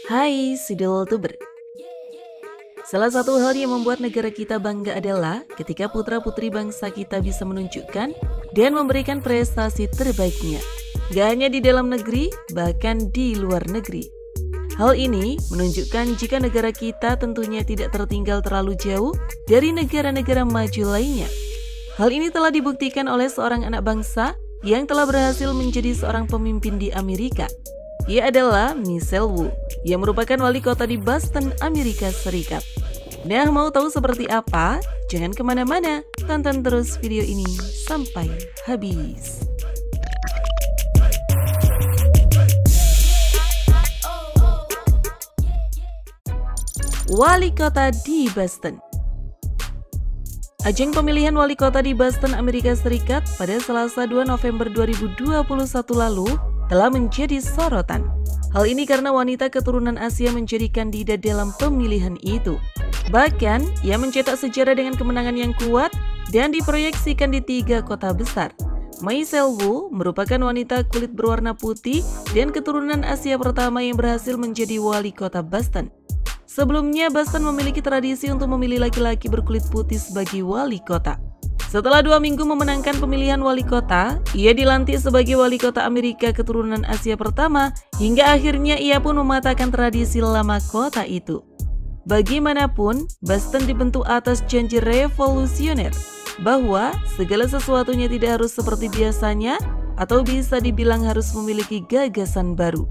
Hai Sidul Tuber. Salah satu hal yang membuat negara kita bangga adalah ketika putra-putri bangsa kita bisa menunjukkan dan memberikan prestasi terbaiknya. Gak hanya di dalam negeri, bahkan di luar negeri. Hal ini menunjukkan jika negara kita tentunya tidak tertinggal terlalu jauh dari negara-negara maju lainnya. Hal ini telah dibuktikan oleh seorang anak bangsa yang telah berhasil menjadi seorang pemimpin di Amerika. Ia adalah Michelle Wu, yang merupakan wali kota di Boston, Amerika Serikat. Nah, mau tahu seperti apa? Jangan kemana-mana, tonton terus video ini sampai habis. Wali kota di Boston. Ajang pemilihan wali kota di Boston, Amerika Serikat pada Selasa 2 November 2021 lalu telah menjadi sorotan. Hal ini karena wanita keturunan Asia menjadi kandidat dalam pemilihan itu. Bahkan, ia mencetak sejarah dengan kemenangan yang kuat dan diproyeksikan di 3 kota besar. Michelle Wu merupakan wanita kulit berwarna putih dan keturunan Asia pertama yang berhasil menjadi wali kota Boston. Sebelumnya, Boston memiliki tradisi untuk memilih laki-laki berkulit putih sebagai wali kota. Setelah 2 minggu memenangkan pemilihan wali kota, ia dilantik sebagai wali kota Amerika keturunan Asia pertama, hingga akhirnya ia pun mematahkan tradisi lama kota itu. Bagaimanapun, Boston dibentuk atas janji revolusioner, bahwa segala sesuatunya tidak harus seperti biasanya, atau bisa dibilang harus memiliki gagasan baru.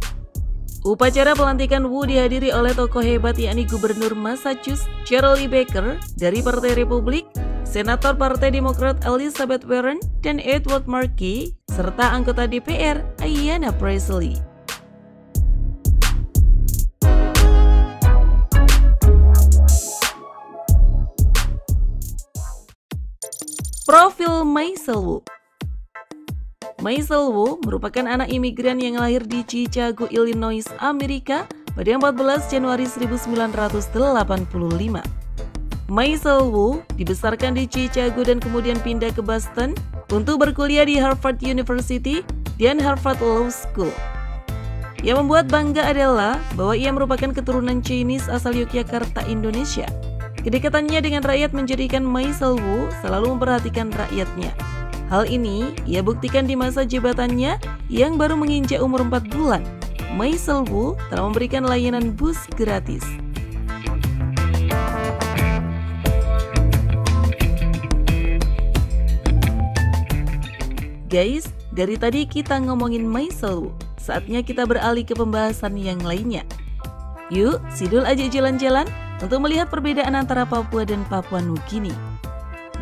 Upacara pelantikan Wu dihadiri oleh tokoh hebat yakni Gubernur Massachusetts Charlie Baker dari Partai Republik, Senator Partai Demokrat Elizabeth Warren dan Edward Markey, serta anggota DPR Ayanna Pressley. Profil Michelle Wu. Michelle Wu merupakan anak imigran yang lahir di Chicago, Illinois, Amerika pada 14 Januari 1985. Michelle Wu dibesarkan di Chicago dan kemudian pindah ke Boston untuk berkuliah di Harvard University dan Harvard Law School. Yang membuat bangga adalah bahwa ia merupakan keturunan Chinese asal Yogyakarta, Indonesia. Kedekatannya dengan rakyat menjadikan Michelle Wu selalu memperhatikan rakyatnya. Hal ini ia buktikan di masa jabatannya yang baru menginjak umur 4 bulan. Michelle Wu telah memberikan layanan bus gratis. Guys, dari tadi kita ngomongin Michelle Wu, saatnya kita beralih ke pembahasan yang lainnya. Yuk, Sidul ajak jalan-jalan untuk melihat perbedaan antara Papua dan Papua Nugini.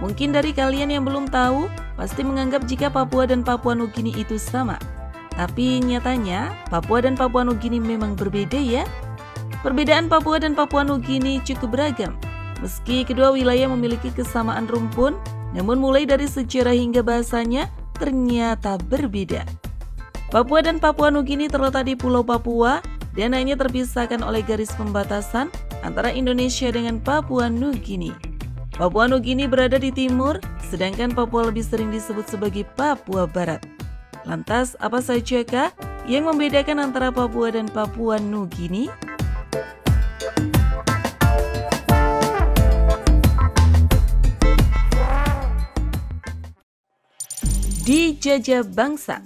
Mungkin dari kalian yang belum tahu, pasti menganggap jika Papua dan Papua Nugini itu sama. Tapi nyatanya, Papua dan Papua Nugini memang berbeda ya. Perbedaan Papua dan Papua Nugini cukup beragam. Meski kedua wilayah memiliki kesamaan rumpun, namun mulai dari sejarah hingga bahasanya ternyata berbeda. Papua dan Papua Nugini terletak di Pulau Papua dan hanya terpisahkan oleh garis pembatasan antara Indonesia dengan Papua Nugini. Papua Nugini berada di timur, sedangkan Papua lebih sering disebut sebagai Papua Barat. Lantas, apa sajakah yang membedakan antara Papua dan Papua Nugini? Dijajah bangsa.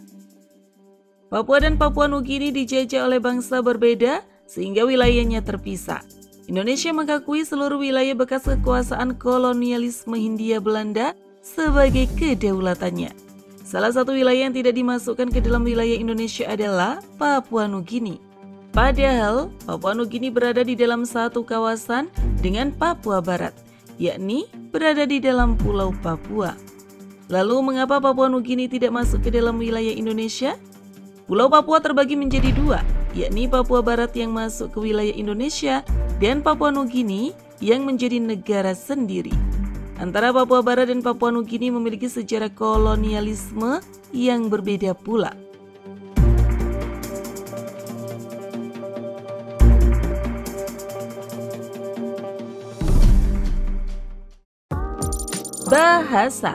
Papua dan Papua Nugini dijajah oleh bangsa berbeda sehingga wilayahnya terpisah. Indonesia mengakui seluruh wilayah bekas kekuasaan kolonialisme Hindia Belanda sebagai kedaulatannya. Salah satu wilayah yang tidak dimasukkan ke dalam wilayah Indonesia adalah Papua Nugini. Padahal Papua Nugini berada di dalam satu kawasan dengan Papua Barat, yakni berada di dalam Pulau Papua. Lalu mengapa Papua Nugini tidak masuk ke dalam wilayah Indonesia? Pulau Papua terbagi menjadi 2, yakni Papua Barat yang masuk ke wilayah Indonesia dan Papua Nugini yang menjadi negara sendiri. Antara Papua Barat dan Papua Nugini memiliki sejarah kolonialisme yang berbeda pula. Bahasa.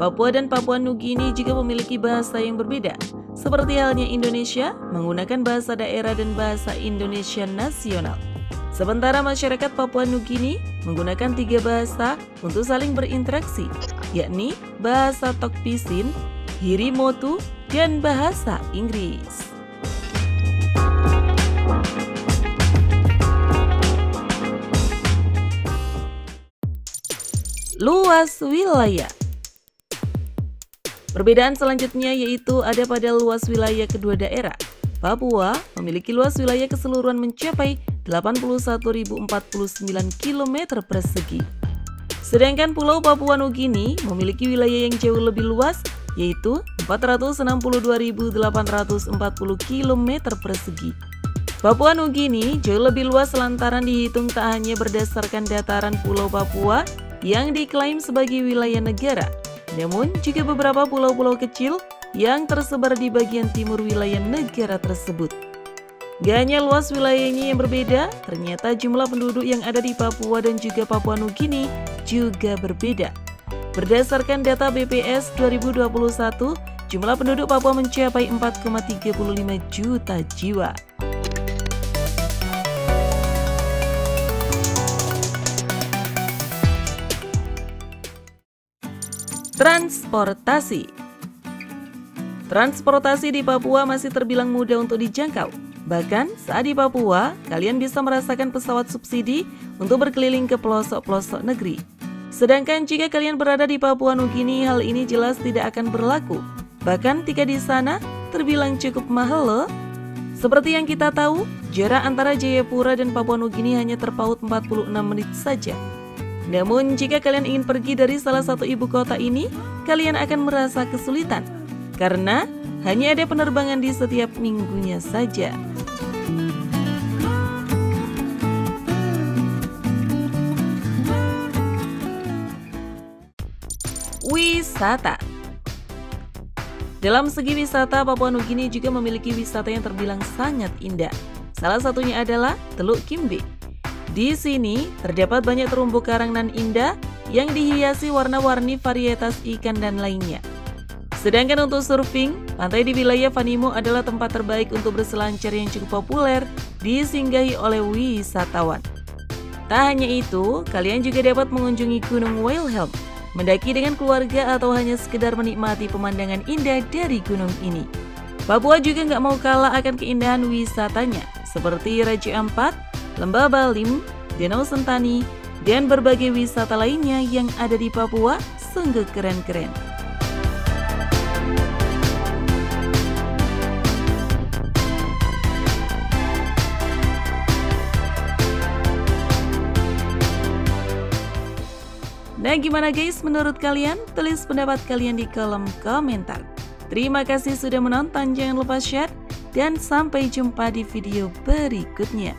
Papua dan Papua Nugini juga memiliki bahasa yang berbeda. Seperti halnya Indonesia, menggunakan bahasa daerah dan bahasa Indonesia nasional. Sementara masyarakat Papua Nugini menggunakan 3 bahasa untuk saling berinteraksi, yakni bahasa Tok Pisin, Hirimotu, dan bahasa Inggris. Luas wilayah. Perbedaan selanjutnya yaitu ada pada luas wilayah kedua daerah. Papua memiliki luas wilayah keseluruhan mencapai 81.049 km persegi. Sedangkan Pulau Papua Nugini memiliki wilayah yang jauh lebih luas yaitu 462.840 km persegi. Papua Nugini jauh lebih luas lantaran dihitung tak hanya berdasarkan dataran Pulau Papua yang diklaim sebagai wilayah negara, namun juga beberapa pulau-pulau kecil yang tersebar di bagian timur wilayah negara tersebut. Gak hanya luas wilayahnya yang berbeda, ternyata jumlah penduduk yang ada di Papua dan juga Papua Nugini juga berbeda. Berdasarkan data BPS 2021, jumlah penduduk Papua mencapai 4,35 juta jiwa. Transportasi. Transportasi di Papua masih terbilang mudah untuk dijangkau. Bahkan saat di Papua, kalian bisa merasakan pesawat subsidi untuk berkeliling ke pelosok-pelosok negeri. Sedangkan jika kalian berada di Papua Nugini, hal ini jelas tidak akan berlaku. Bahkan tiket di sana terbilang cukup mahal loh. Seperti yang kita tahu, jarak antara Jayapura dan Papua Nugini hanya terpaut 46 menit saja. Namun jika kalian ingin pergi dari salah satu ibu kota ini, kalian akan merasa kesulitan karena hanya ada penerbangan di setiap minggunya saja. Wisata. Dalam segi wisata, Papua Nugini juga memiliki wisata yang terbilang sangat indah. Salah satunya adalah Teluk Kimbe. Di sini terdapat banyak terumbu karang nan indah yang dihiasi warna-warni varietas ikan dan lainnya. Sedangkan untuk surfing, pantai di wilayah Vanimo adalah tempat terbaik untuk berselancar yang cukup populer disinggahi oleh wisatawan. Tak hanya itu, kalian juga dapat mengunjungi Gunung Wilhelm, mendaki dengan keluarga atau hanya sekedar menikmati pemandangan indah dari gunung ini. Papua juga nggak mau kalah akan keindahan wisatanya, seperti Raja Ampat, Lembah Balim, Danau Sentani, dan berbagai wisata lainnya yang ada di Papua sungguh keren-keren. Nah, gimana guys menurut kalian? Tulis pendapat kalian di kolom komentar. Terima kasih sudah menonton, jangan lupa share, dan sampai jumpa di video berikutnya.